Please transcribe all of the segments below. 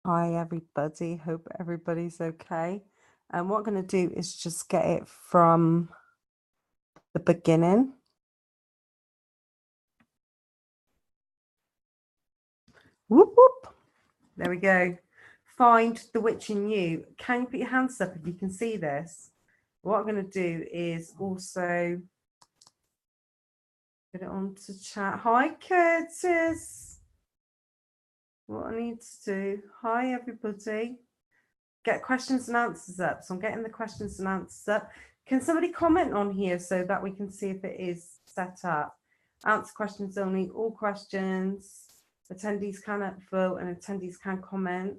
Hi everybody, hope everybody's okay. And what I'm going to do is just get it from the beginning. Whoop whoop. There we go. Find the witch in you. Can you put your hands up if you can see this? What I'm going to do is also get it onto chat. Hi Curtis. What I need to do. Hi everybody. Get questions and answers up. So I'm getting the questions and answers up. Can somebody comment on here so that we can see if it is set up? Answer questions only, all questions. Attendees can vote and attendees can comment.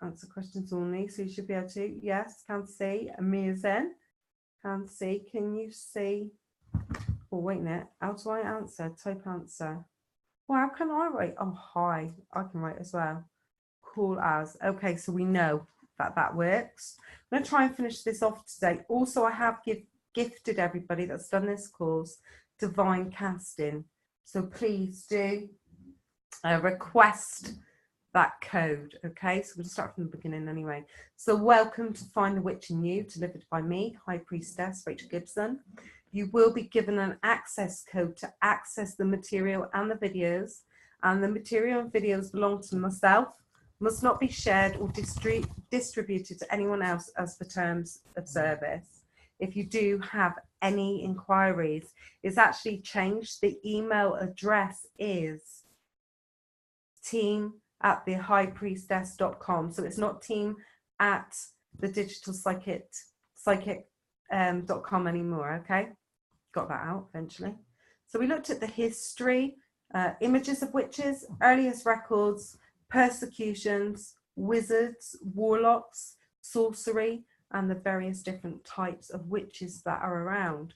Answer questions only, so you should be able to. Yes, can see. Amazing. Can see. Can you see? Oh, wait a minute. How do I answer? Type answer. Well, how can I write? Oh, hi. I can write as well. Cool as. Okay, so we know that works. I'm going to try and finish this off today. Also, I have gifted everybody that's done this course divine casting. So please do request that code. Okay, so we'll start from the beginning anyway. So welcome to Find the Witch in You, delivered by me, High Priestess Rachel Gibson. You will be given an access code to access the material and the videos. And the material and videos belong to myself, must not be shared or distributed to anyone else as per terms of service. If you do have any inquiries, it's actually changed. The email address is team@thehighpriestess.com. So it's not team at the digital psychic.com anymore. Okay, got that out eventually. So we looked at the history, images of witches, earliest records, persecutions, wizards, warlocks, sorcery, and the various different types of witches that are around.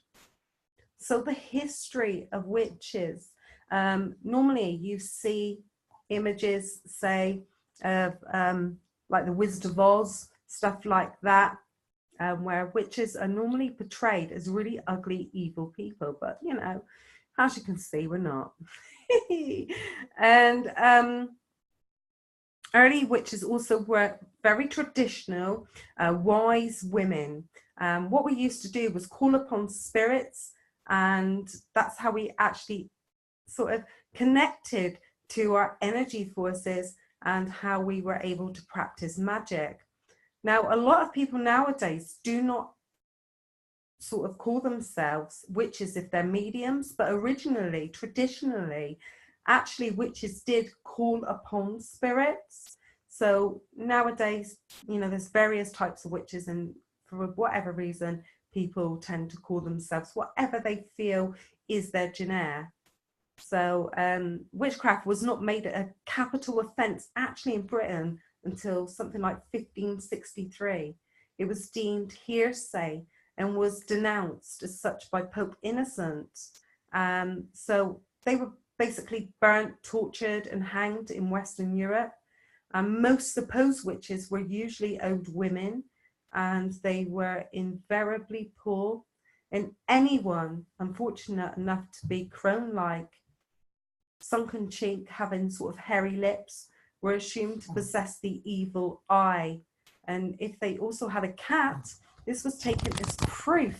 So the history of witches, normally you see images, say, of like the Wizard of Oz, stuff like that, where witches are normally portrayed as really ugly, evil people. But, you know, as you can see, we're not. And early witches also were very traditional, wise women. What we used to do was call upon spirits, and that's how we actually sort of connected to our energy forces and how we were able to practice magic. Now, a lot of people nowadays do not sort of call themselves witches if they're mediums, but originally, traditionally, actually witches did call upon spirits. So nowadays, you know, there's various types of witches, and for whatever reason, people tend to call themselves whatever they feel is their genre. So witchcraft was not made a capital offence actually in Britain until something like 1563. It was deemed hearsay and was denounced as such by Pope Innocent. So they were basically burnt, tortured, and hanged in Western Europe. Most supposed witches were usually old women, and they were invariably poor. And anyone unfortunate enough to be crone-like, sunken cheek, having sort of hairy lips, were assumed to possess the evil eye. And if they also had a cat, this was taken as proof,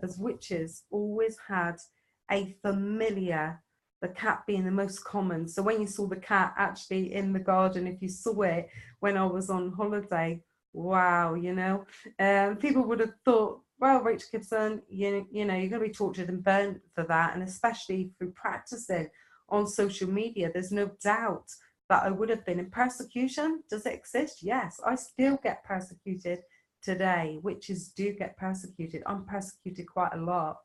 as witches always had a familiar, the cat being the most common. So when you saw the cat actually in the garden, if you saw it when I was on holiday, wow, you know, people would have thought, well, Rachel Gibson, you know, you're going to be tortured and burnt for that. And especially through practicing on social media, there's no doubt that I would have been in persecution. Does it exist? Yes, I still get persecuted today. Witches do get persecuted. I'm persecuted quite a lot.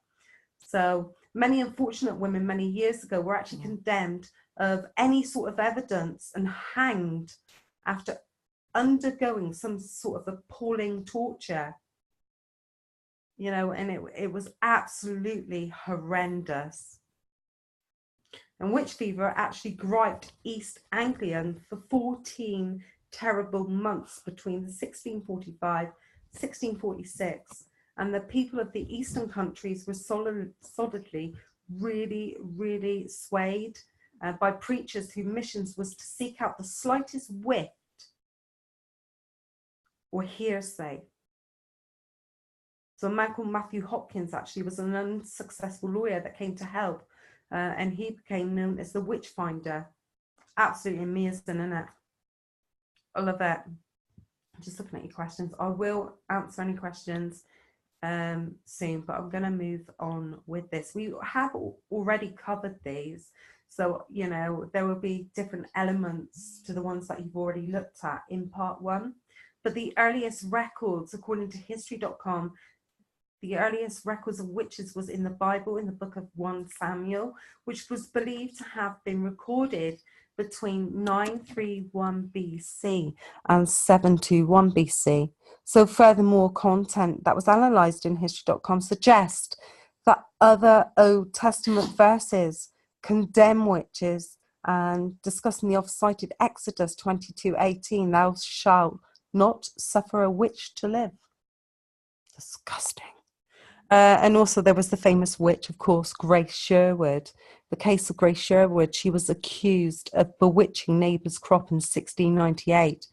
So many unfortunate women many years ago were actually condemned of any sort of evidence and hanged after undergoing some sort of appalling torture. You know, and it was absolutely horrendous. And witch fever actually griped East Anglia for 14 terrible months between 1645 1646, and the people of the eastern countries were solidly really swayed by preachers whose missions was to seek out the slightest whiff or hearsay. So a man called Matthew Hopkins actually was an unsuccessful lawyer that came to help, and he became known as the witch finder. Absolutely amazing, isn't it? I love it. Just looking at your questions. I will answer any questions soon, but I'm going to move on with this. We have already covered these, so you know there will be different elements to the ones that you've already looked at in part 1. But the earliest records, according to history.com, the earliest records of witches was in the Bible, in the book of 1 Samuel, which was believed to have been recorded between 931 BC and 721 BC. So furthermore, content that was analysed in history.com suggests that other Old Testament verses condemn witches, and discussing the oft-cited Exodus 22:18, thou shalt not suffer a witch to live. Disgusting. And also there was the famous witch, of course, Grace Sherwood. The case of Grace Sherwood, she was accused of bewitching neighbours' crop in 1698.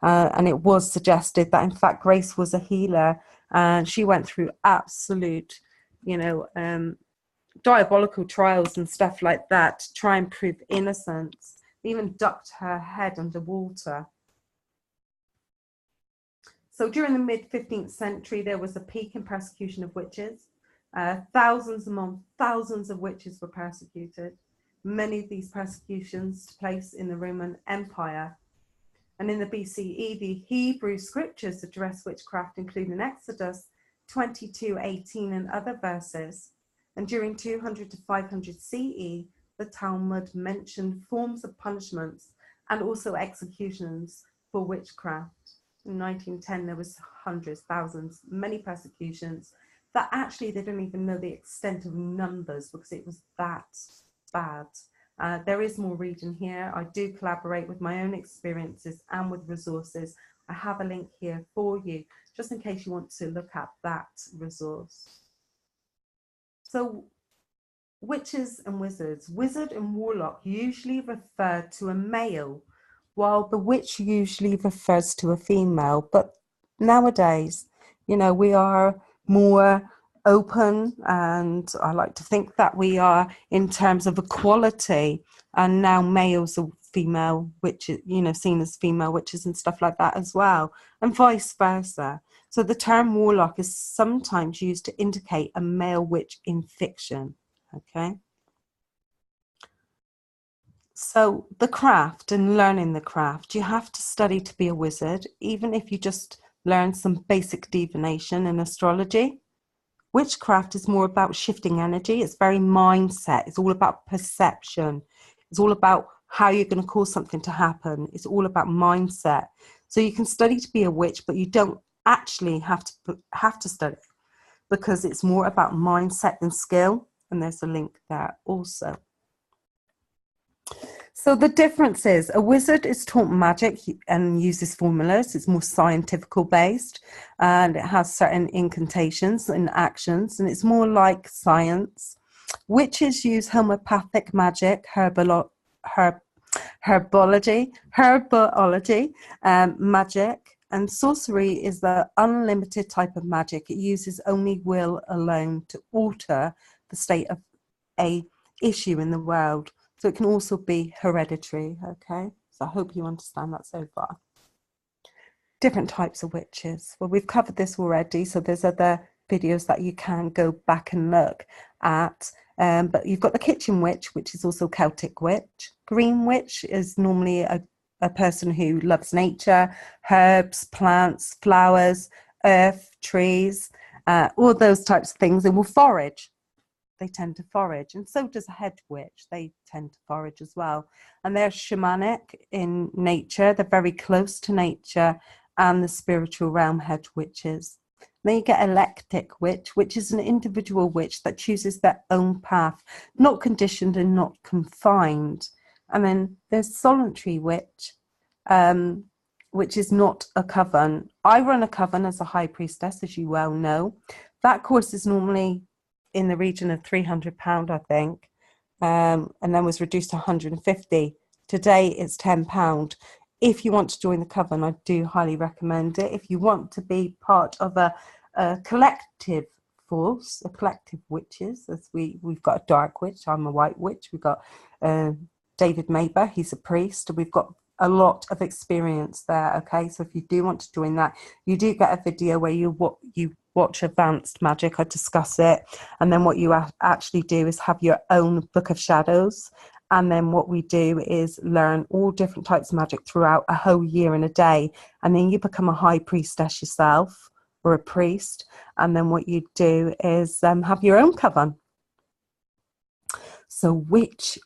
And it was suggested that, in fact, Grace was a healer, and she went through absolute, diabolical trials and stuff like that to try and prove innocence. They even ducked her head underwater. So during the mid-15th century, there was a peak in persecution of witches. Thousands of witches were persecuted. Many of these persecutions took place in the Roman Empire. And in the BCE, the Hebrew scriptures address witchcraft, including Exodus 22:18 and other verses. And during 200 to 500 CE, the Talmud mentioned forms of punishments and also executions for witchcraft. In 1910, there was hundreds, thousands, many persecutions that actually they don't even know the extent of numbers because it was that bad. There is more reading here. I do collaborate with my own experiences and with resources. I have a link here for you, just in case you want to look at that resource. So witches and wizards. Wizard and warlock usually refer to a male, while the witch usually refers to a female. But nowadays, we are more open, and I like to think that we are in terms of equality, and now males are female witches, seen as female witches and stuff like that as well, and vice versa. So the term warlock is sometimes used to indicate a male witch in fiction. Okay. So the craft and learning the craft, you have to study to be a wizard, even if you just learn some basic divination and astrology. Witchcraft is more about shifting energy. It's very mindset. It's all about perception. It's all about how you're going to cause something to happen. It's all about mindset. So you can study to be a witch, but you don't actually have to study, because it's more about mindset than skill. And there's a link there also. So the difference is a wizard is taught magic and uses formulas. It's more scientifical based, and it has certain incantations and actions, and it's more like science. Witches use homeopathic magic, herbology, magic, and sorcery is the unlimited type of magic. It uses only will alone to alter the state of a issue in the world. So it can also be hereditary, okay? So I hope you understand that so far. Different types of witches. Well, we've covered this already, so there's other videos that you can go back and look at. But you've got the kitchen witch, which is also Celtic witch. Green witch is normally a person who loves nature, herbs, plants, flowers, earth, trees, all those types of things, and will forage. They tend to forage, and so does a head witch. They tend to forage as well, and they're shamanic in nature. They're very close to nature and the spiritual realm. Head witches. Then you get eclectic witch, which is an individual witch that chooses their own path, not conditioned and not confined. And then there's solitary witch, which is not a coven. I run a coven as a high priestess, as you well know. That course is normally in the region of £300, I think. and then was reduced to 150. Today it's £10. If you want to join the coven, I do highly recommend it. If you want to be part of a collective force, a collective witches, as we've got a dark witch, I'm a white witch, we've got David Maber, he's a priest, we've got a lot of experience there. Okay, so if you do want to join that, you do get a video where you watch advanced magic, I discuss it, and then what you actually do is have your own book of shadows, and then what we do is learn all different types of magic throughout a whole year in a day, and then you become a high priestess yourself or a priest, and then what you do is have your own coven. So which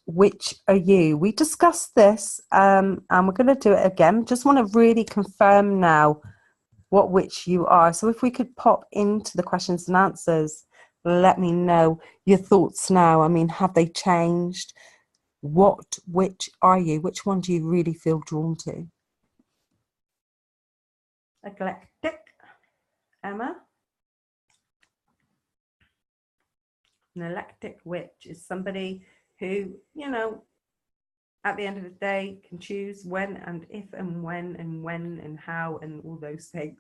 are you? We discussed this, and we're going to do it again. Just want to really confirm now what witch you are. So if we could pop into the questions and answers, let me know your thoughts now. I mean, have they changed? What witch are you? Which one do you really feel drawn to? Eclectic, Emma. An eclectic witch is somebody who, you know, at the end of the day can choose when and if and when and how and all those things.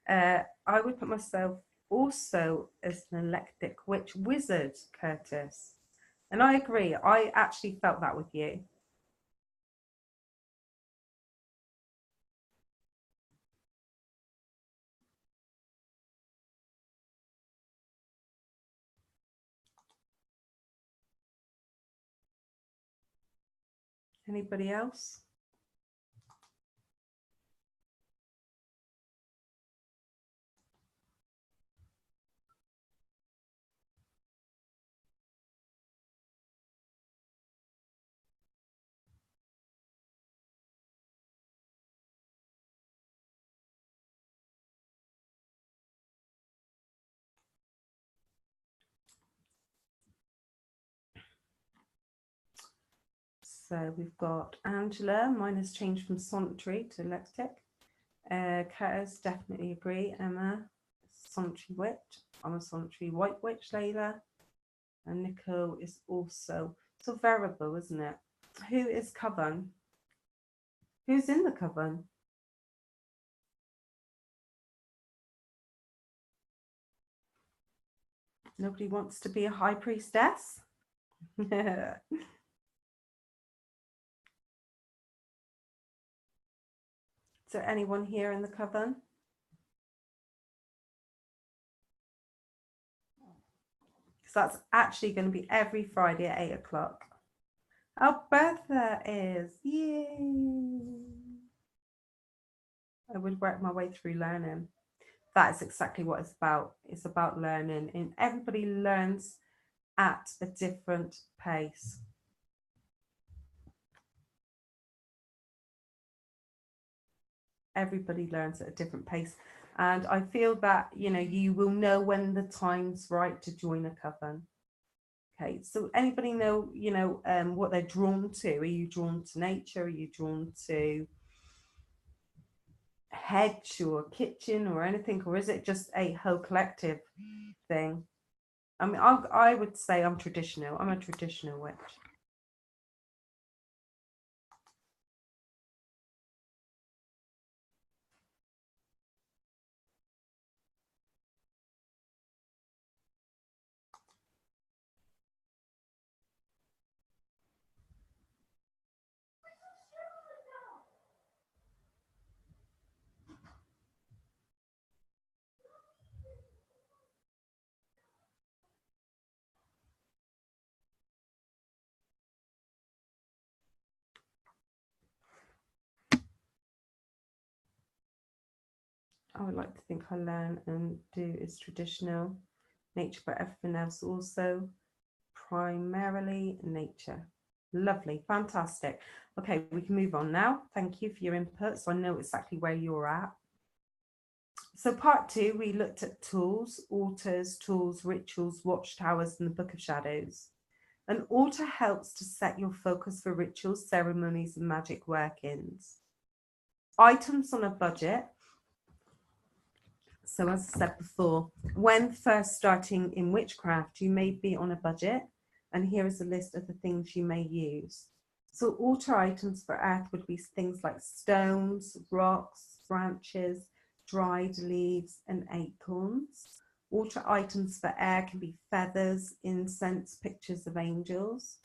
I would put myself also as an eclectic witch wizard, Curtis. And I agree. I actually felt that with you. Anybody else? So we've got Angela. Mine has changed from solitary to eclectic. Curtis, definitely agree. Emma, solitary witch. I'm a solitary white witch, Layla. And Nicole is also so variable, isn't it? Who is coven? Who's in the coven? Nobody wants to be a high priestess? Is there anyone here in the coven? So that's actually going to be every Friday at 8 o'clock. Oh, Bertha is. Yay. I would work my way through learning. That is exactly what it's about. It's about learning, and everybody learns at a different pace. Everybody learns at a different pace. And I feel that, you know, you will know when the time's right to join a coven. Okay, so anybody know, you know, what they're drawn to? Are you drawn to nature? Are you drawn to hedge or kitchen or anything? Or is it just a whole collective thing? I mean, I would say I'm traditional. I'm a traditional witch. I would like to think I learn and do is traditional nature, but everything else also primarily nature. Lovely, fantastic. Okay, we can move on now. Thank you for your input. So I know exactly where you're at. So part 2, we looked at tools, altars, tools, rituals, watchtowers, and the Book of Shadows. An altar helps to set your focus for rituals, ceremonies, and magic workings. Items on a budget. So as I said before, when first starting in witchcraft, you may be on a budget. And here is a list of the things you may use. So altar items for earth would be things like stones, rocks, branches, dried leaves, and acorns. Altar items for air can be feathers, incense, pictures of angels.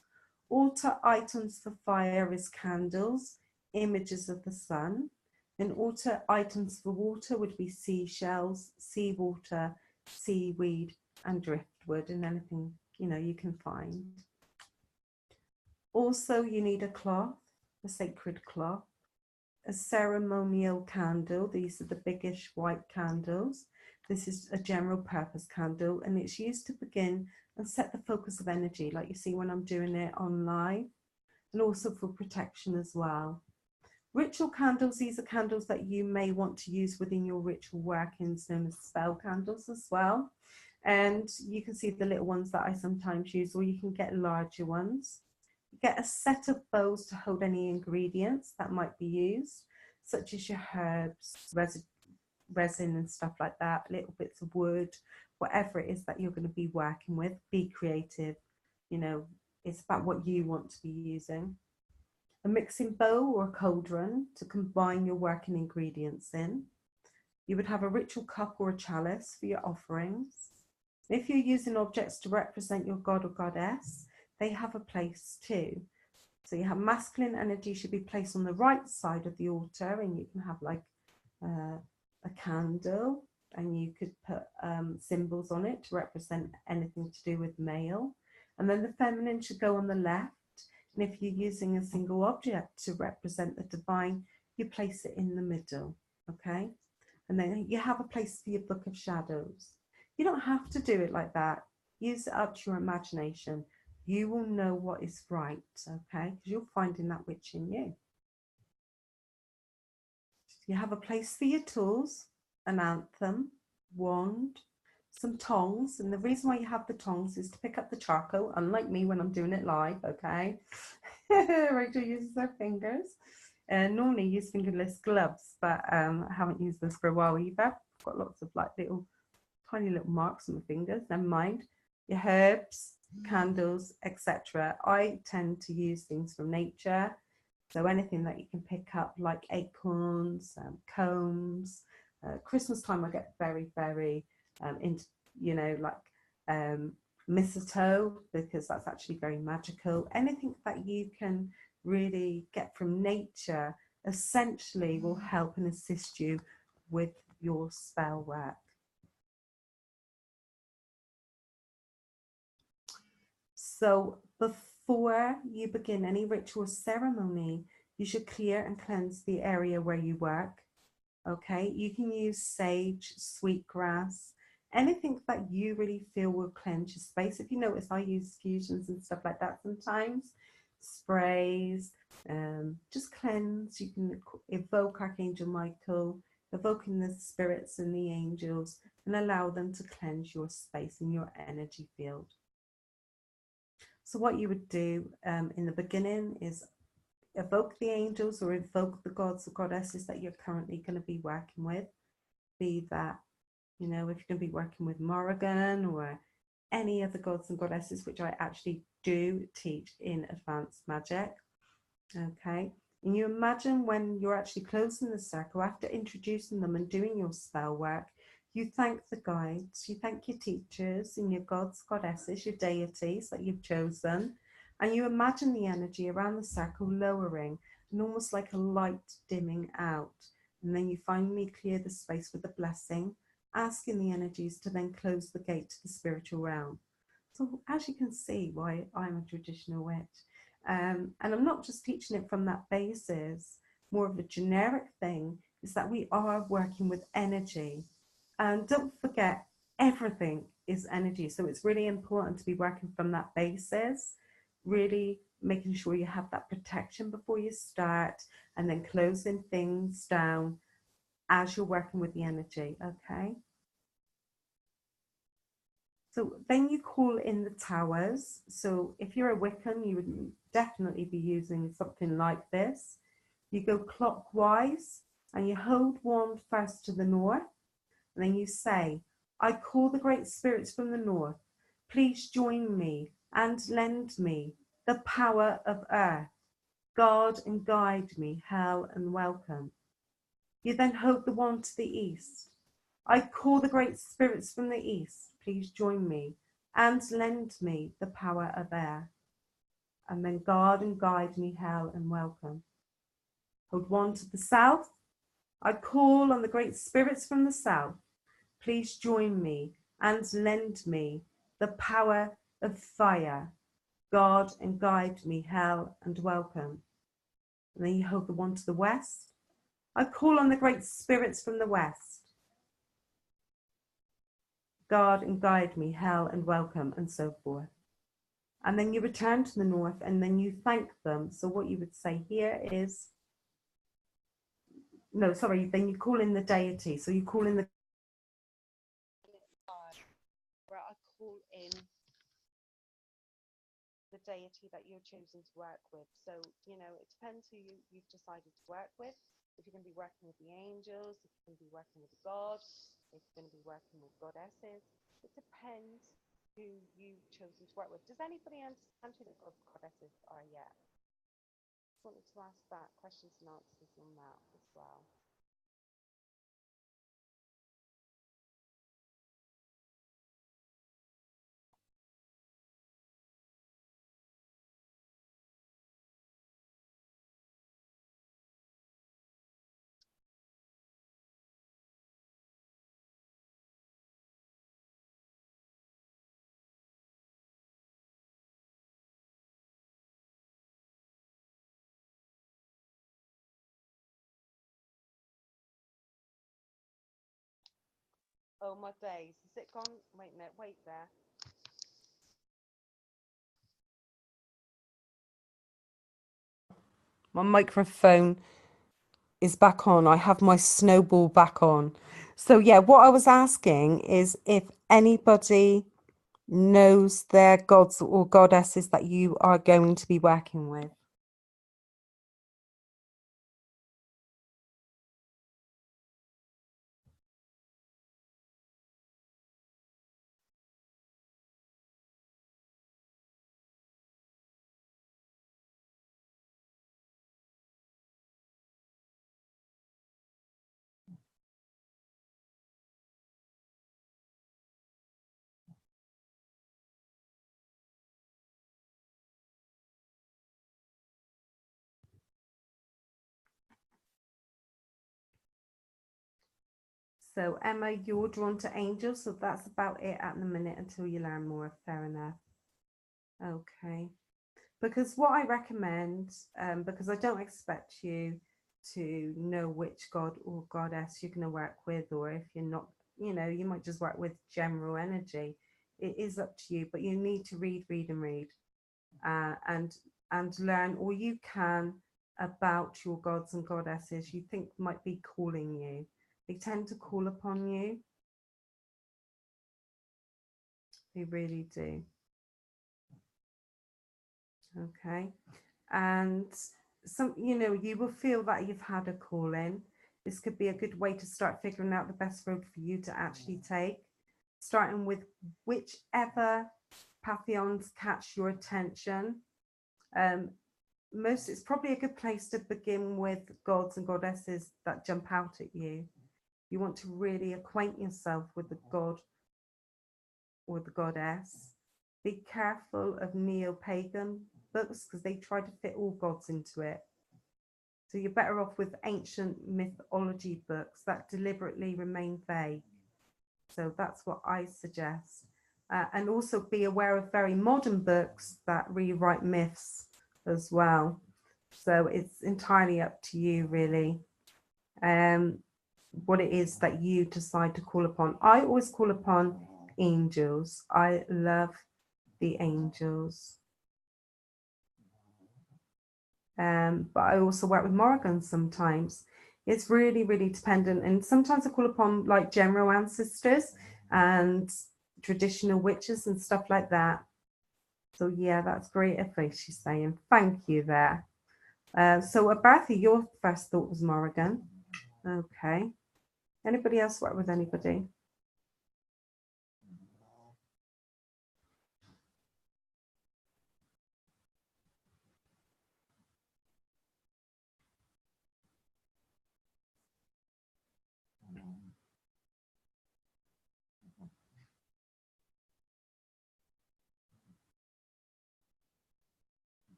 Altar items for fire is candles, images of the sun. And altar items for water would be seashells, seawater, seaweed, and driftwood, and anything you can find. Also, you need a cloth, a sacred cloth, a ceremonial candle. These are the biggish white candles. This is a general purpose candle, and it's used to begin and set the focus of energy, like you see when I'm doing it on live, and also for protection as well. Ritual candles, these are candles that you may want to use within your ritual workings, known as spell candles as well. And you can see the little ones that I sometimes use, or you can get larger ones. Get a set of bowls to hold any ingredients that might be used, such as your herbs, resin and stuff like that, little bits of wood, whatever it is that you're going to be working with. Be creative. It's about what you want to be using. A mixing bowl or a cauldron to combine your working ingredients in. You would have a ritual cup or a chalice for your offerings. If you're using objects to represent your god or goddess, they have a place too. So you have masculine energy should be placed on the right side of the altar, and you can have like a candle, and you could put symbols on it to represent anything to do with male. And then the feminine should go on the left. And if you're using a single object to represent the divine, you place it in the middle, okay? And then you have a place for your book of shadows. You don't have to do it like that. Use it up to your imagination. You will know what is right, okay? Because you're finding that witch in you. You have a place for your tools, an anthem, wand, some tongs. And the reason why you have the tongs is to pick up the charcoal, unlike me when I'm doing it live, okay? Rachel uses her fingers. Normally use fingerless gloves, but I haven't used this for a while either. I've got lots of like tiny little marks on my fingers, never mind. Your herbs, candles, etc. I tend to use things from nature, so anything that you can pick up like acorns, combs. Christmas time I get very into mistletoe, because that's actually very magical. Anything that you can really get from nature essentially will help and assist you with your spell work. So before you begin any ritual ceremony, you should clear and cleanse the area where you work. Okay, you can use sage, sweetgrass, anything that you really feel will cleanse your space. If you notice, I use fusions and stuff like that sometimes, sprays, just cleanse. You can evoke Archangel Michael, evoking the spirits and the angels, and allow them to cleanse your space and your energy field. So what you would do in the beginning is evoke the angels or evoke the gods or goddesses that you're currently going to be working with. Be that, if you're going to be working with Morrigan or any other gods and goddesses, which I actually do teach in advanced magic. Okay. And you imagine when you're actually closing the circle, after introducing them and doing your spell work, you thank the guides, you thank your teachers and your gods, goddesses, your deities that you've chosen, and you imagine the energy around the circle lowering and almost like a light dimming out. And then you finally clear the space with a blessing, asking the energies to then close the gate to the spiritual realm. So as you can see why I'm a traditional witch. And I'm not just teaching it from that basis. More of a generic thing is that we are working with energy. And don't forget, everything is energy. So it's really important to be working from that basis, really making sure you have that protection before you start, and then closing things down as you're working with the energy, okay? So then you call in the towers. So if you're a Wiccan, you would definitely be using something like this. You go clockwise and you hold wand first to the north, and then you say, I call the great spirits from the north. Please join me and lend me the power of earth. Guard and guide me, hail and welcome. You then hold the wand to the east. I call the great spirits from the east, please join me and lend me the power of air. And then guard and guide me, hail and welcome. Hold wand to the south. I call on the great spirits from the south, please join me and lend me the power of fire. Guard and guide me, hail and welcome. And then you hold the wand to the west. I call on the great spirits from the west. Guard and guide me, hail and welcome, and so forth. And then you return to the north and then you thank them. So what you would say here is, no, sorry, then you call in the deity. So you call in the where I call in the deity that you're choosing to work with. So, you know, it depends who you've decided to work with. If you're going to be working with the angels, if you're going to be working with God, if you're going to be working with goddesses, it depends who you've chosen to work with. Does anybody understand who the goddesses are yet? I wanted to ask that, questions and answers on that as well. Oh my days, is it gone? Wait a minute, wait there. My microphone is back on. I have my snowball back on. So yeah, what I was asking is if anybody knows their gods or goddesses that you are going to be working with. So Emma, you're drawn to angels, so that's about it at the minute until you learn more. Fair enough. Okay. Because what I recommend, because I don't expect you to know which god or goddess you're going to work with, or if you're not, you know, you might just work with general energy. It is up to you, but you need to read, and read, and learn all you can about your gods and goddesses you think might be calling you. They tend to call upon you. They really do. Okay. And some, you know, you will feel that you've had a call in. This could be a good way to start figuring out the best road for you to actually take, starting with whichever pantheons catch your attention. It's probably a good place to begin with gods and goddesses that jump out at you. You want to really acquaint yourself with the god or the goddess. Be careful of neo-pagan books because they try to fit all gods into it. So you're better off with ancient mythology books that deliberately remain vague. So that's what I suggest. And also be aware of very modern books that rewrite myths as well. So it's entirely up to you, really, what it is that you decide to call upon. I always call upon angels. I love the angels. But I also work with Morgans sometimes. It's really, really dependent. And sometimes I call upon like general ancestors and traditional witches and stuff like that. So yeah, that's great advice she's saying. Thank you there. So Abartha, your first thought was Morrigan. Okay. Anybody else work with anybody?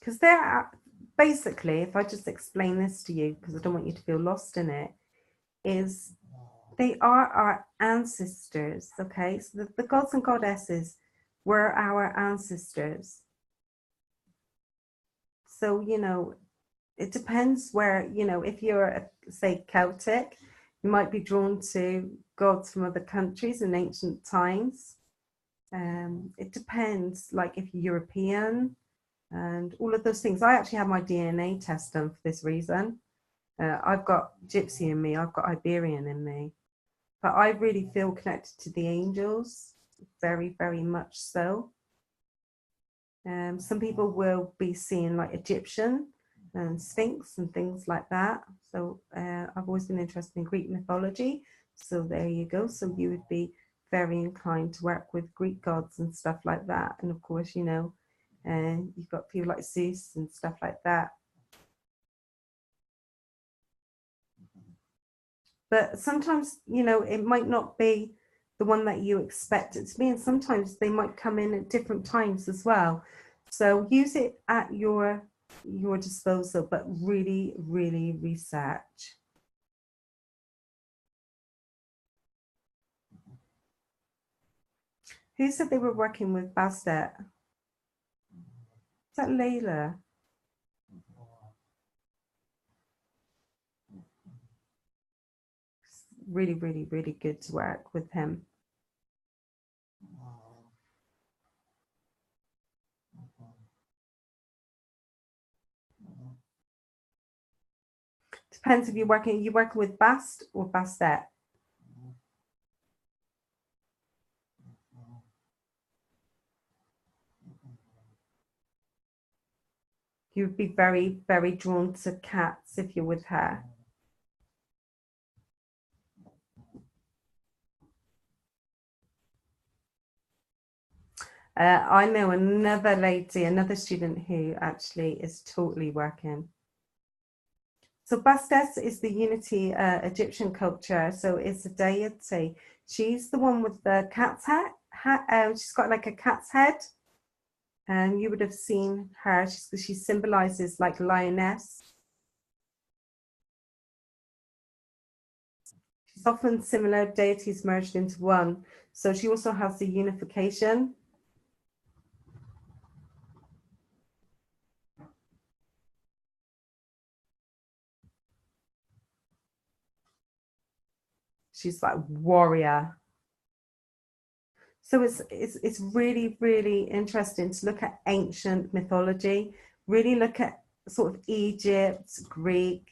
Because they're basically, if I just explain this to you, because I don't want you to feel lost in it, is they are our ancestors, okay? So the gods and goddesses were our ancestors. So, you know, it depends where, you know, if you're, say, Celtic, you might be drawn to gods from other countries in ancient times. It depends, like if you're European and all of those things. I actually had my DNA test done for this reason. I've got Gypsy in me, I've got Iberian in me, but I really feel connected to the angels, very, very much so. Some people will be seeing like Egyptian and Sphinx and things like that. So I've always been interested in Greek mythology. So there you go. So you would be very inclined to work with Greek gods and stuff like that. And of course, you know, you've got people like Zeus and stuff like that. But sometimes, you know, it might not be the one that you expect it to be. And sometimes they might come in at different times as well. So use it at your disposal, but really, really research. Who said they were working with Bastet? Is that Layla? Really, really, really good to work with him. Depends if you're working with Bast or Bastet. You would be very, very drawn to cats if you're with her. I know another lady, another student who actually is totally working. So Bastet is the unity Egyptian culture. So it's a deity. She's the one with the cat's head. She's got like a cat's head. And you would have seen her. She symbolizes like lioness. She's often similar deities merged into one. So she also has the unification. She's like warrior. So it's really, really interesting to look at ancient mythology, really look at sort of Egypt, Greek,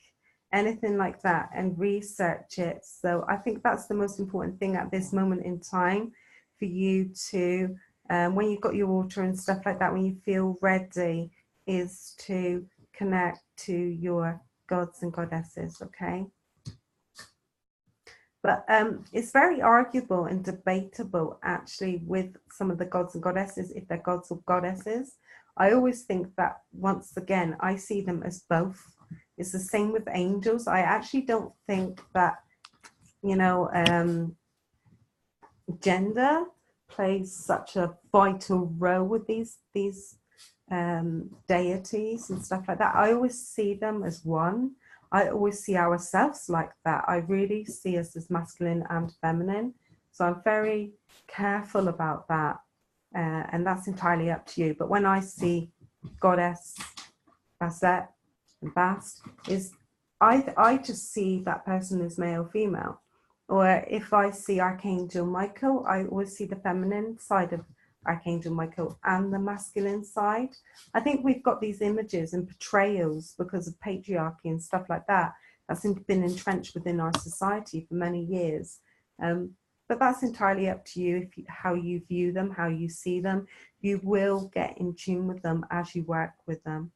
anything like that, and research it. So I think that's the most important thing at this moment in time for you to, when you've got your water and stuff like that, when you feel ready, is to connect to your gods and goddesses, okay? But it's very arguable and debatable actually with some of the gods and goddesses, if they're gods or goddesses. I always think that once again, I see them as both. It's the same with angels. I actually don't think that, you know, gender plays such a vital role with these deities and stuff like that. I always see them as one. I always see ourselves like that. I really see us as masculine and feminine. So I'm very careful about that. And that's entirely up to you. But when I see goddess, Bastet, and Bast, is I just see that person as male, female. Or if I see Archangel Michael, I always see the feminine side of Archangel Michael and the masculine side. I think we've got these images and portrayals because of patriarchy and stuff like that. That's been entrenched within our society for many years. But that's entirely up to you, how you view them, how you see them. You will get in tune with them as you work with them.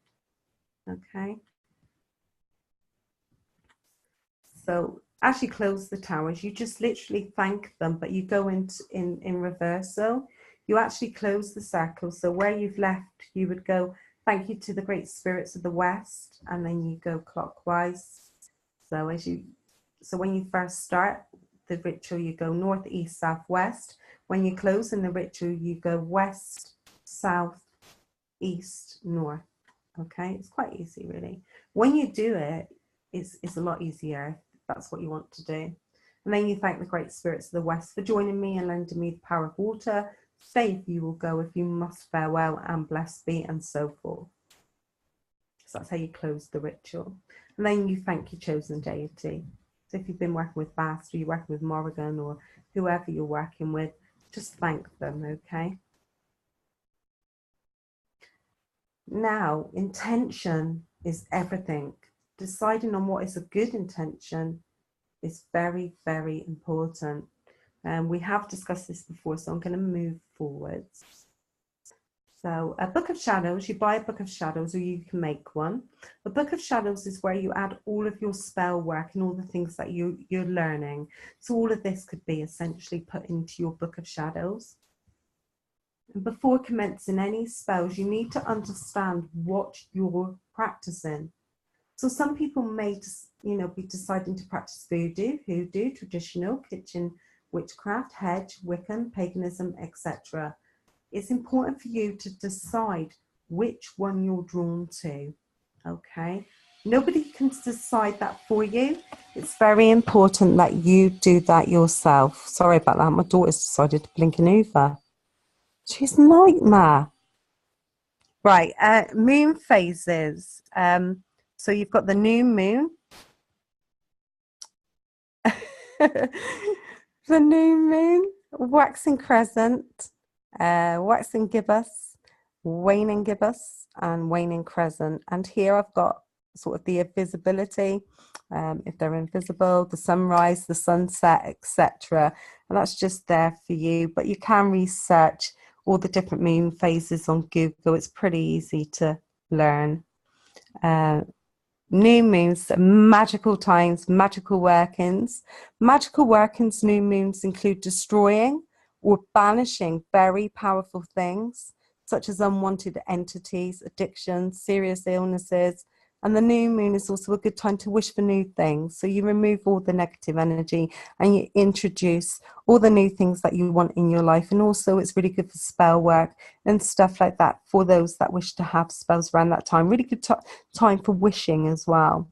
Okay. So as you close the towers, you just literally thank them, but you go in reversal. You actually close the circle. So where you've left, you would go, thank you to the great spirits of the West, and then you go clockwise. So so when you first start the ritual, you go north, east, south, west. When you close in the ritual, you go west, south, east, north. Okay, it's quite easy, really. When you do it, it's a lot easier. That's what you want to do. And then you thank the great spirits of the West for joining me and lending me the power of water. Stay if you will go, if you must, farewell, and blessed be, and so forth. So that's how you close the ritual. And then you thank your chosen deity. So if you've been working with Bast, or you're working with Morrigan, or whoever you're working with, just thank them, okay? Now, intention is everything. Deciding on what is a good intention is very, very important. And we have discussed this before, so I'm going to move forwards. So a book of shadows, you buy a book of shadows or you can make one. A book of shadows is where you add all of your spell work and all the things that you're learning. So all of this could be essentially put into your book of shadows. And before commencing any spells, you need to understand what you're practicing. So some people may, be deciding to practice voodoo, hoodoo, traditional, kitchen, witchcraft, hedge, Wiccan, paganism, etc. It's important for you to decide which one you're drawn to, okay? Nobody can decide that for you. It's very important that you do that yourself. Sorry about that. My daughter's decided to blink an over. She's a nightmare. Right, moon phases. So you've got the new moon. The new moon, waxing crescent, waxing gibbous, waning gibbous, and waning crescent. And here I've got sort of the invisibility, if they're invisible, the sunrise, the sunset, etc. And that's just there for you. But you can research all the different moon phases on Google. It's pretty easy to learn. New moons, magical times, magical workings. Magical workings, new moons include destroying or banishing very powerful things, such as unwanted entities, addictions, serious illnesses. And the new moon is also a good time to wish for new things. So you remove all the negative energy and you introduce all the new things that you want in your life. And also it's really good for spell work and stuff like that for those that wish to have spells around that time. Really good time for wishing as well.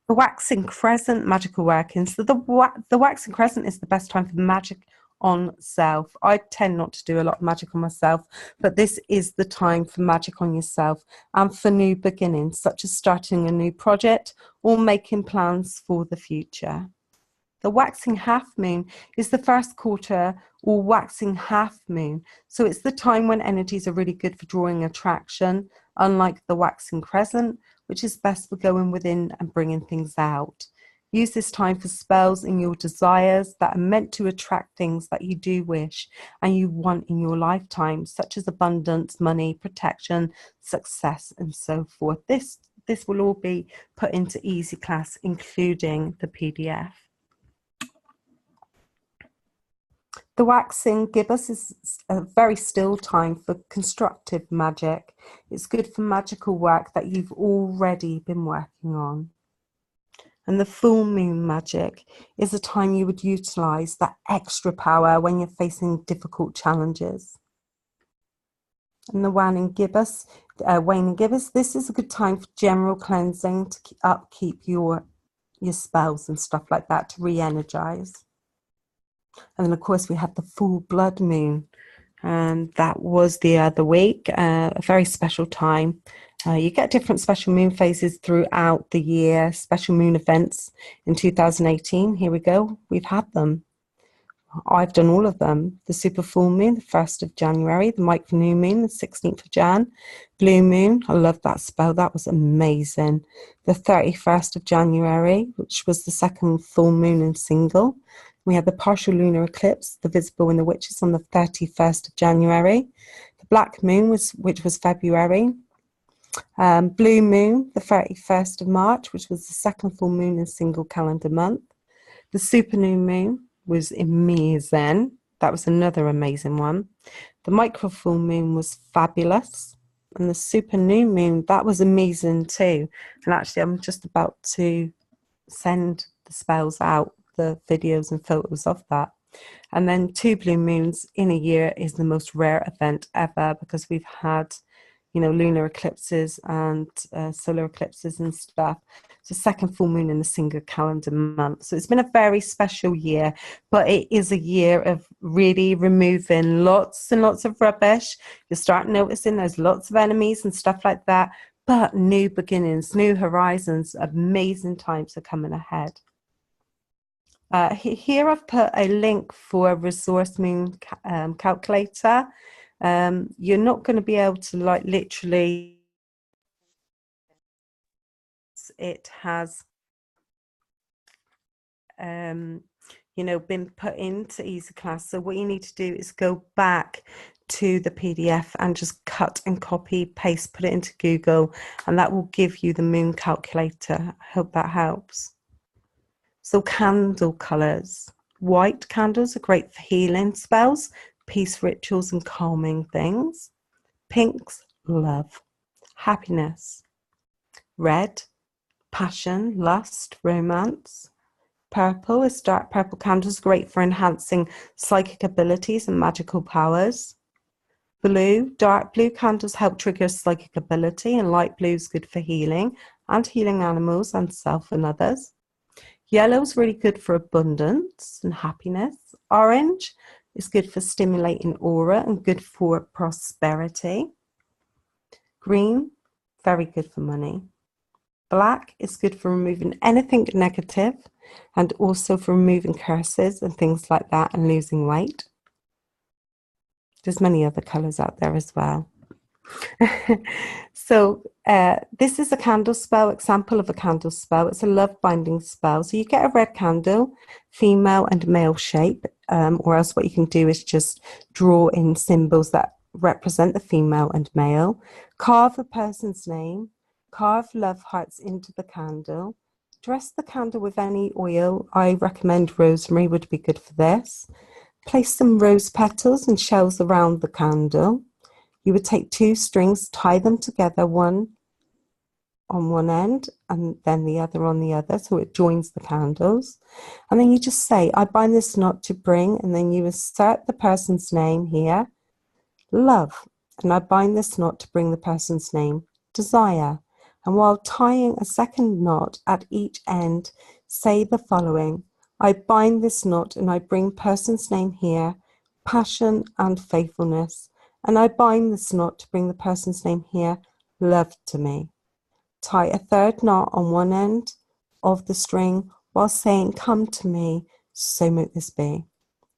The waxing crescent, magical workings. So the waxing crescent is the best time for magic on self. I tend not to do a lot of magic on myself, but this is the time for magic on yourself and for new beginnings, such as starting a new project or making plans for the future. The waxing half moon is the first quarter or waxing half moon. So it's the time when energies are really good for drawing attraction, unlike the waxing crescent, which is best for going within and bringing things out. Use this time for spells and your desires that are meant to attract things that you do wish and you want in your lifetime, such as abundance, money, protection, success, and so forth. This will all be put into Easy Class, including the PDF. The waxing gibbous is a very still time for constructive magic. It's good for magical work that you've already been working on. And the full moon magic is a time you would utilize that extra power when you're facing difficult challenges. And the waning gibbous, this is a good time for general cleansing to upkeep your spells and stuff like that, to re-energize. And then, of course, we had the full blood moon, and that was the other week, a very special time. You get different special moon phases throughout the year, special moon events in 2018. Here we go. We've had them. I've done all of them. The super full moon, the 1st of January, the micro new moon, the 16th of Jan, blue moon. I love that spell. That was amazing. The 31st of January, which was the second full moon and single. We had the partial lunar eclipse, the visible and the witches, on the 31st of January. The black moon, which was February. Blue moon, the 31st of March, which was the second full moon and single calendar month. The super new moon was amazing. That was another amazing one. The micro full moon was fabulous. And the super new moon, that was amazing too. And actually, I'm just about to send the spells out, the videos and photos of that. And then 2 blue moons in a year is the most rare event ever, because we've had you know, lunar eclipses and solar eclipses and stuff. So second full moon in a single calendar month. So it's been a very special year, but it is a year of really removing lots and lots of rubbish. You start noticing there's lots of enemies and stuff like that, but new beginnings, new horizons, amazing times are coming ahead. Here I've put a link for a resource moon calculator. You're not going to be able to like literally, it has you know, been put into easy class. So what you need to do is go back to the PDF and just cut and copy paste, put it into Google, and that will give you the moon calculator. I hope that helps. So candle colors. White candles are great for healing spells, peace rituals and calming things. Pinks, love, happiness. Red, passion, lust, romance. Purple is dark purple candles, great for enhancing psychic abilities and magical powers. Blue, dark blue candles help trigger psychic ability, and light blue is good for healing and healing animals and self and others. Yellow is really good for abundance and happiness. Orange is good for stimulating aura and good for prosperity. Green, very good for money. Black is good for removing anything negative and also for removing curses and things like that and losing weight. There's many other colours out there as well. So this is a candle spell, example of a candle spell. It's a love binding spell. So you get a red candle, female and male shape, or else what you can do is just draw in symbols that represent the female and male. Carve a person's name, carve love hearts into the candle. Dress the candle with any oil. I recommend rosemary would be good for this. Place some rose petals and shells around the candle. You would take 2 strings, tie them together, one on one end and then the other on the other, so it joins the candles. And then you just say, I bind this knot to bring, and then you insert the person's name here, love. And I bind this knot to bring the person's name, desire. And while tying a second knot at each end, say the following: I bind this knot and I bring person's name here, passion and faithfulness. And I bind this knot to bring the person's name here, love to me. Tie a third knot on one end of the string while saying, come to me, so mote this be.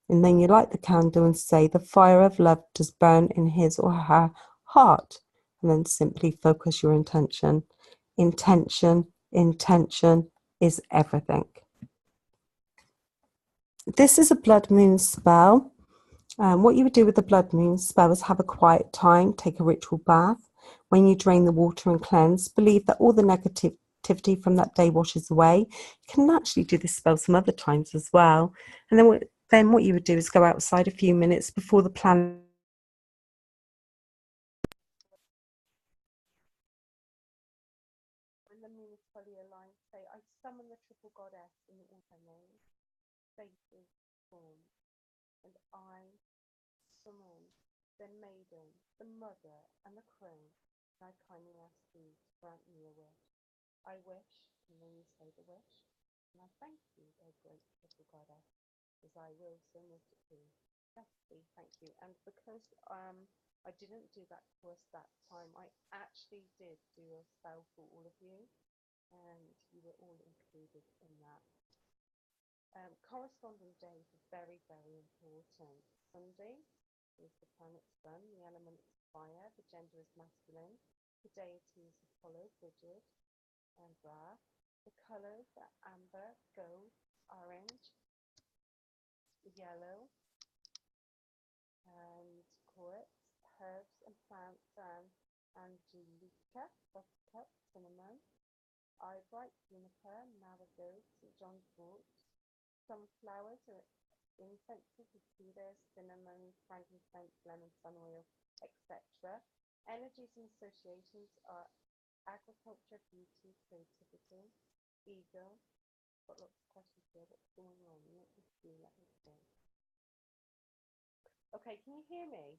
And then you light the candle and say, the fire of love does burn in his or her heart. And then simply focus your intention. Intention is everything. This is a blood moon spell. What you would do with the blood moon spell is have a quiet time, take a ritual bath. When you drain the water and cleanse, believe that all the negativity from that day washes away. You can actually do this spell some other times as well. And then what you would do is go outside a few minutes before the plan. When the moon is fully aligned, say, I summon the triple goddess in the name, faces form, and I summon the maiden, the mother, and the crone. I kindly ask thee to grant me a wish. I wish, and then you say the wish, and I thank you, O great triple goddess, as I will so much it be. Yes, thank you. And because I didn't do that course that time, I actually did do a spell for all of you, and you were all included in that. Corresponding days are very, very important. Sunday is the planet sun, the element is fire, the gender is masculine, the deity is Apollo, Bridget, and Ra. The colours are amber, gold, orange, yellow, and quartz, herbs and plants, and angelica, buttercup, cinnamon, eyebright, juniper, marigold, St. John's wort. Some flowers are incenses of cedar, cinnamon, frankincense, lemon, sun oil, etc. Energies and associations are agriculture, beauty, creativity, eagle. Got lots of questions here. What's going on? Let me see. Okay, can you hear me?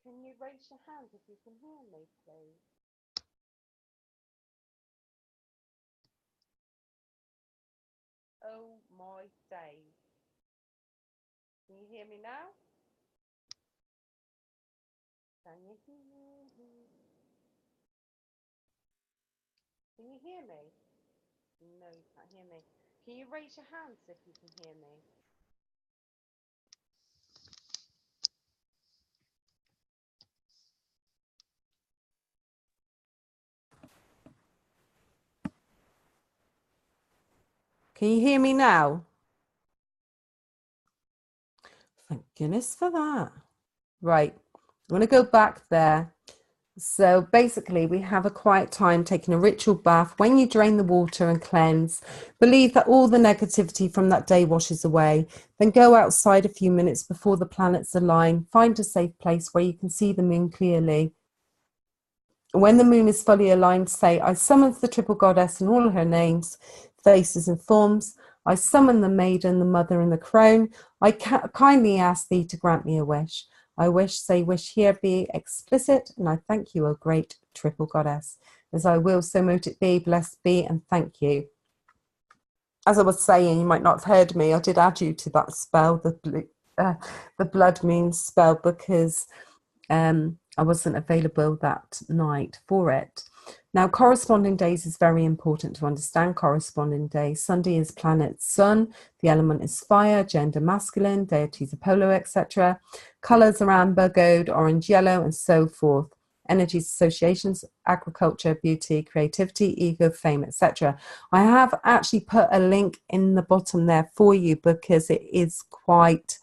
Can you raise your hand if you can hear me, please? Oh my days. Can you hear me now? Can you hear me? Can you hear me? No, you can't hear me. Can you raise your hands if you can hear me? Can you hear me now? Thank goodness for that. Right, I'm going to go back there. So basically, we have a quiet time taking a ritual bath. When you drain the water and cleanse, believe that all the negativity from that day washes away. Then go outside a few minutes before the planets align. Find a safe place where you can see the moon clearly. When the moon is fully aligned, say, I summon the triple goddess and all her names, faces and forms. I summon the maiden, the mother and the crone. I kindly ask thee to grant me a wish. I wish, say, wish here be explicit, and I thank you, O great triple goddess. As I will, so mote it be, blessed be, and thank you. As I was saying, you might not have heard me, I did add you to that spell, the blood means spell, because I wasn't available that night for it. Now, corresponding days is very important to understand. Corresponding days. Sunday is planet sun. The element is fire, gender masculine, deities Apollo, etc. Colors are amber, gold, orange, yellow, and so forth. Energies, associations, agriculture, beauty, creativity, ego, fame, etc. I have actually put a link in the bottom there for you because it is quite,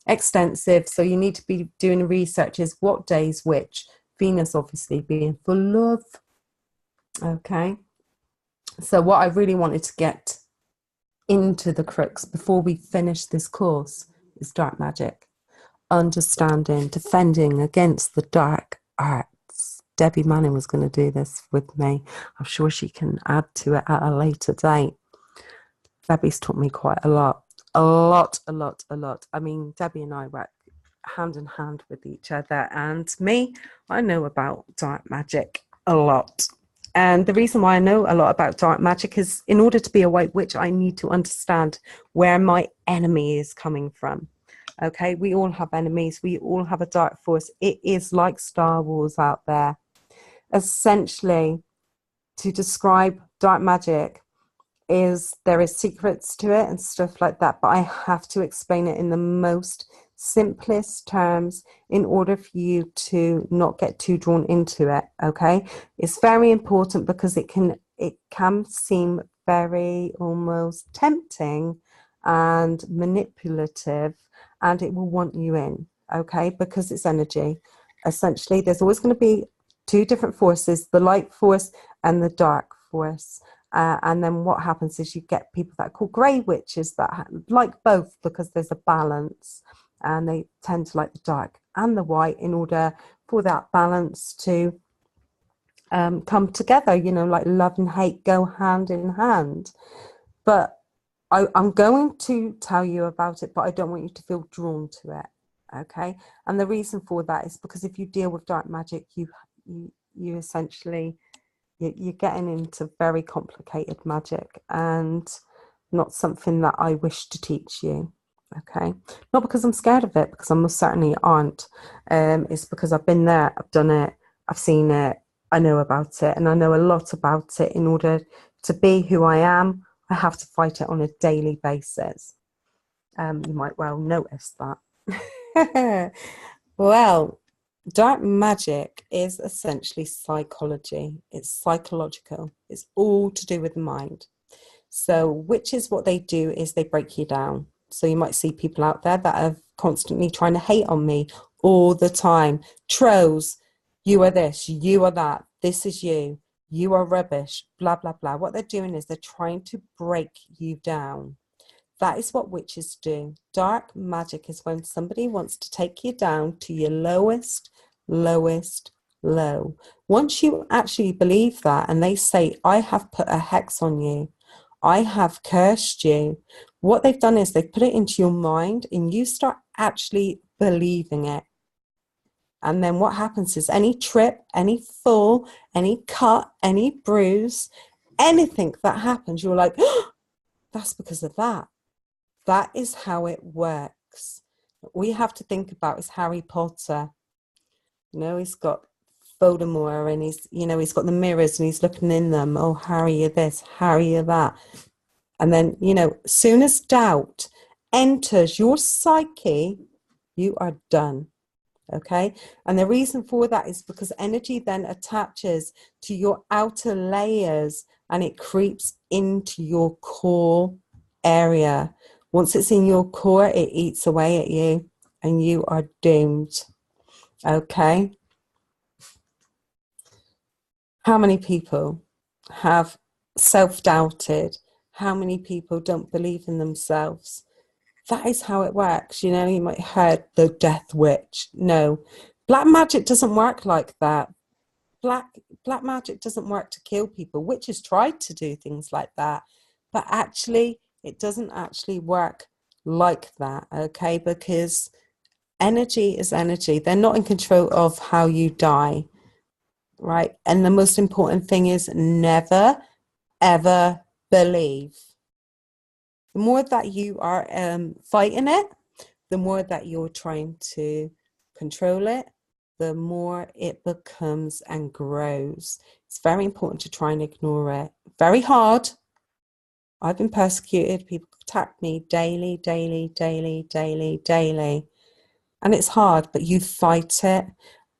extensive. So you need to be doing research is what days which. Venus obviously being full love. Okay. So what I really wanted to get into the crux before we finish this course is dark magic. Understanding, defending against the dark arts. Debbie Manning was going to do this with me. I'm sure she can add to it at a later date. Debbie's taught me quite a lot. I mean, Debbie and I work hand in hand with each other, and me, I know about dark magic a lot. And the reason why I know a lot about dark magic is in order to be a white witch, I need to understand where my enemy is coming from. Okay, we all have enemies. We all have a dark force. It is like Star Wars out there. Essentially, to describe dark magic is there is secrets to it and stuff like that, but I have to explain it in the most simplest terms in order for you to not get too drawn into it. Okay, it's very important because it can seem very almost tempting and manipulative, and it will want you in. Okay, because it's energy. Essentially, there's always going to be two different forces: the light force and the dark force. And then what happens is you get people that are called grey witches that like both because there's a balance, and they tend to like the dark and the white in order for that balance to come together, like love and hate go hand in hand. But I'm going to tell you about it, but I don't want you to feel drawn to it. Okay. And the reason for that is because if you deal with dark magic, you essentially you're getting into very complicated magic and not something that I wish to teach you. Okay, not because I'm scared of it, because I most certainly aren't. It's because I've been there, I've done it, I've seen it, I know about it, and I know a lot about it. In order to be who I am, I have to fight it on a daily basis. You might well notice that. Well, dark magic is essentially psychology. It's psychological. It's all to do with the mind. So, which is what they do is they break you down. So you might see people out there that are constantly trying to hate on me all the time. Trolls, you are this, you are that, this is you are rubbish, blah, blah, blah. What they're doing is they're trying to break you down. That is what witches do. Dark magic is when somebody wants to take you down to your lowest low. Once you actually believe that and they say, I have put a hex on you, I have cursed you, what they've done is they've put it into your mind and you start actually believing it. And then what happens is any trip, any fall, any cut, any bruise, anything that happens, you're like, oh, that's because of that. That is how it works. What we have to think about is Harry Potter. You know, he's got Voldemort and he's got the mirrors and he's looking in them. Oh, Harry, you're this, Harry, you're that. And then, soon as doubt enters your psyche, you are done. Okay. And the reason for that is because energy then attaches to your outer layers and it creeps into your core area. Once it's in your core, it eats away at you and you are doomed. Okay. How many people have self-doubted? How many people don't believe in themselves? That is how it works. You might have heard the death witch. No, black magic doesn't work like that. Black magic doesn't work to kill people. Witches tried to do things like that, but actually it doesn't actually work like that, okay? Because energy is energy. They're not in control of how you die, right? And the most important thing is never, ever believe. The more that you are fighting it, the more that you're trying to control it, the more it becomes and grows. It's very important to try and ignore it. Very hard. I've been persecuted. People attack me daily, daily, daily, daily, daily. And it's hard, but you fight it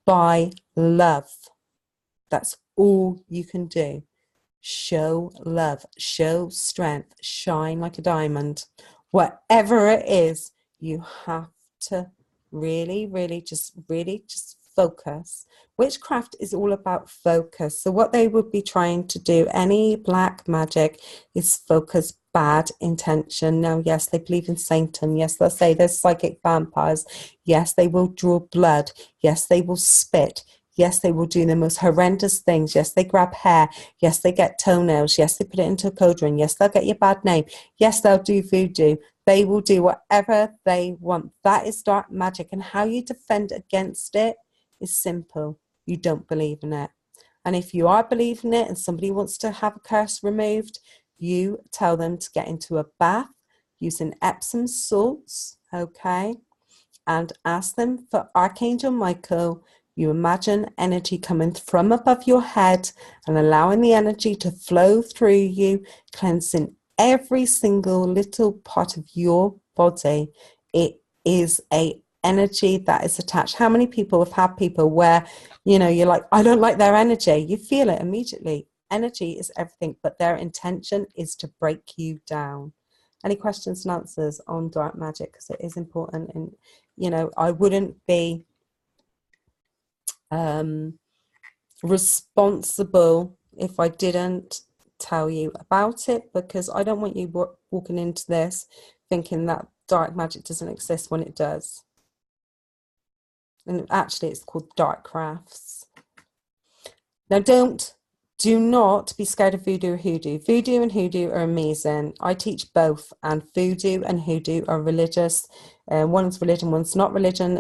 by love. That's all you can do. Show love, show strength, shine like a diamond. Whatever it is, you have to really just focus. Witchcraft is all about focus. So what they would be trying to do, any black magic, is focus bad intention. Now, yes, they believe in Satan. Yes, they'll say there's psychic vampires. Yes, they will draw blood. Yes, they will spit. Yes, they will do the most horrendous things. Yes, they grab hair. Yes, they get toenails. Yes, they put it into a cauldron. Yes, they'll get your bad name. Yes, they'll do voodoo. They will do whatever they want. That is dark magic. And how you defend against it is simple. You don't believe in it. And if you are believing it and somebody wants to have a curse removed, you tell them to get into a bath using Epsom salts, okay? And ask them for Archangel Michael. You imagine energy coming from above your head and allowing the energy to flow through you, cleansing every single little part of your body. It is a energy that is attached. How many people have had people where, you're like, I don't like their energy. You feel it immediately. Energy is everything, but their intention is to break you down. Any questions and answers on dark magic? Because it is important. And, I wouldn't be responsible if I didn't tell you about it, because I don't want you walking into this thinking that dark magic doesn't exist when it does. And actually it's called dark crafts. Now do not be scared of voodoo or hoodoo. Voodoo and hoodoo are amazing. I teach both, and voodoo and hoodoo are religious. One's religion, one's not religion,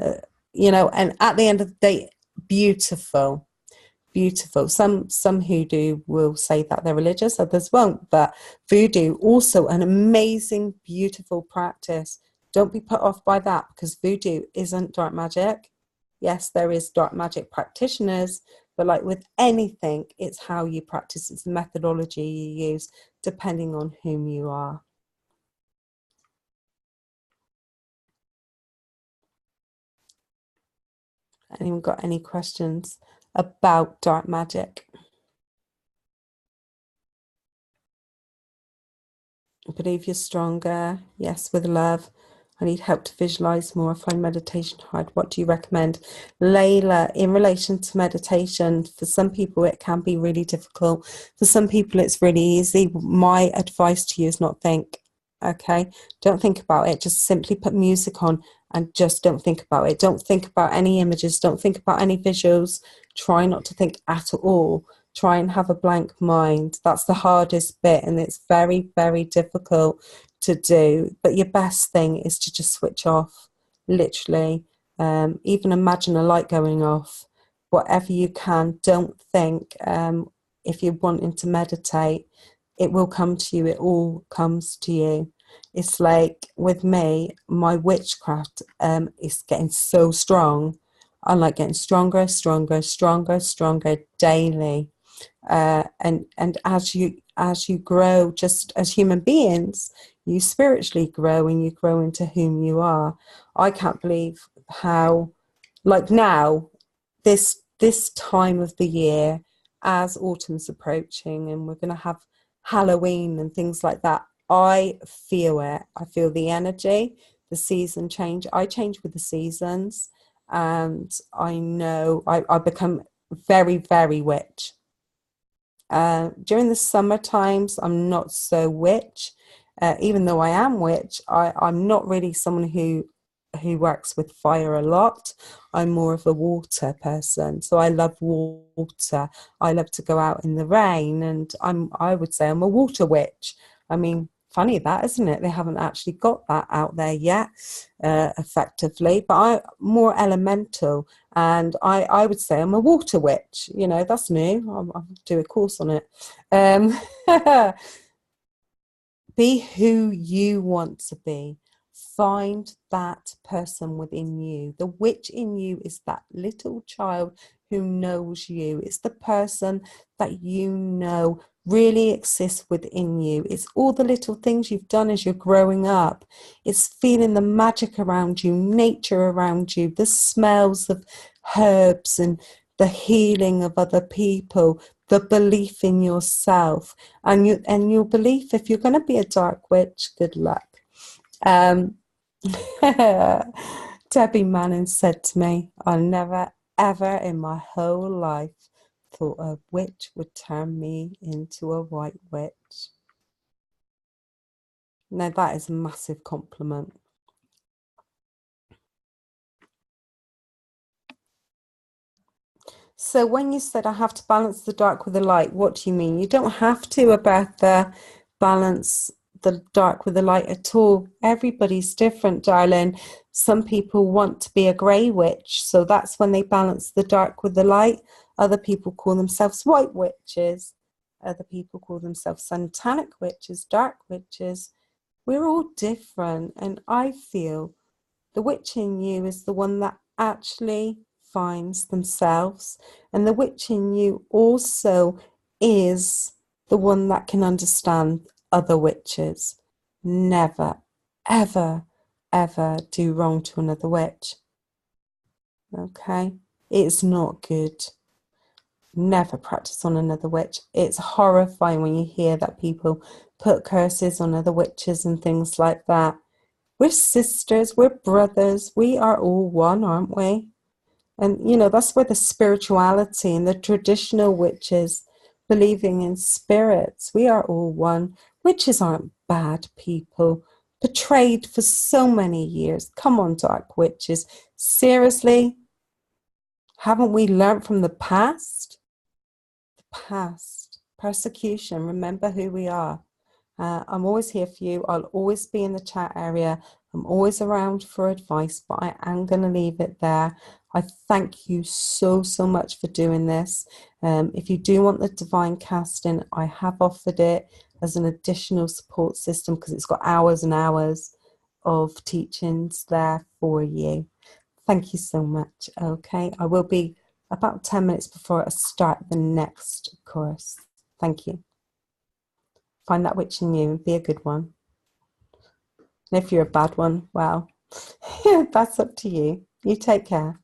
and at the end of the day, beautiful. Some hoodoo will say that they're religious, others won't, but voodoo, also an amazing, beautiful practice. Don't be put off by that, because voodoo isn't dark magic. Yes, there is dark magic practitioners, but like with anything, it's how you practice, it's the methodology you use, depending on whom you are. Anyone got any questions about dark magic? I believe you're stronger. Yes, with love. I need help to visualize more. I find meditation hard. What do you recommend? Layla, in relation to meditation, for some people it can be really difficult. For some people it's really easy. My advice to you is not think. Okay? Don't think about it. Just simply put music on and just don't think about it. Don't think about any images. Don't think about any visuals. Try not to think at all. Try and have a blank mind. That's the hardest bit, and it's very, very difficult to do. But your best thing is to just switch off, literally. Even imagine a light going off. Whatever you can, don't think. If you're wanting to meditate, it will come to you. It all comes to you. It's like with me, my witchcraft is getting so strong. I'm like getting stronger, stronger, stronger, stronger daily. And as you grow, just as human beings, you spiritually grow and you grow into whom you are. I can't believe how, like now, this time of the year, as autumn's approaching and we're going to have Halloween and things like that, I feel it. I feel the energy, the season change. I change with the seasons, and I know I become very, very witch. During the summer times, I'm not so witch. Even though I am witch, I'm not really someone who works with fire a lot. I'm more of a water person. So I love water. I love to go out in the rain, and I would say I'm a water witch. I mean, funny that, isn't it? They haven't actually got that out there yet, effectively, but I'm more elemental. And I would say I'm a water witch. You know, that's new. I'll do a course on it. Be who you want to be. Find that person within you. The witch in you is that little child who knows you. It's the person that you know really exists within you. It's all the little things you've done as you're growing up. It's feeling the magic around you, nature around you, the smells of herbs and the healing of other people, the belief in yourself, and your belief. If you're going to be a dark witch, good luck. Debbie Manning said to me, I never ever in my whole life thought a witch would turn me into a white witch. Now that is a massive compliment. So when you said I have to balance the dark with the light, what do you mean? You don't have to, Abertha, balance the dark with the light at all. Everybody's different, darling. Some people want to be a grey witch, so that's when they balance the dark with the light. Other people call themselves white witches. Other people call themselves satanic witches, dark witches. We're all different, and I feel the witch in you is the one that actually finds themselves, and the witch in you also is the one that can understand other witches. Never, ever, ever do wrong to another witch. Okay? It's not good. Never practice on another witch. It's horrifying when you hear that people put curses on other witches and things like that. We're sisters, we're brothers, we are all one, aren't we? And, you know, that's where the spirituality and the traditional witches believing in spirits, we are all one. Witches aren't bad people, betrayed for so many years. Come on, dark witches. Seriously? Haven't we learned from the past? The past. Persecution. Remember who we are. I'm always here for you. I'll always be in the chat area. I'm always around for advice, but I am going to leave it there. I thank you so, so much for doing this. If you do want the divine casting, I have offered it as an additional support system because it's got hours and hours of teachings there for you. Thank you so much. Okay, I will be about 10 minutes before I start the next course. Thank you. Find that witch in you and be a good one. And if you're a bad one, well, that's up to you. You take care.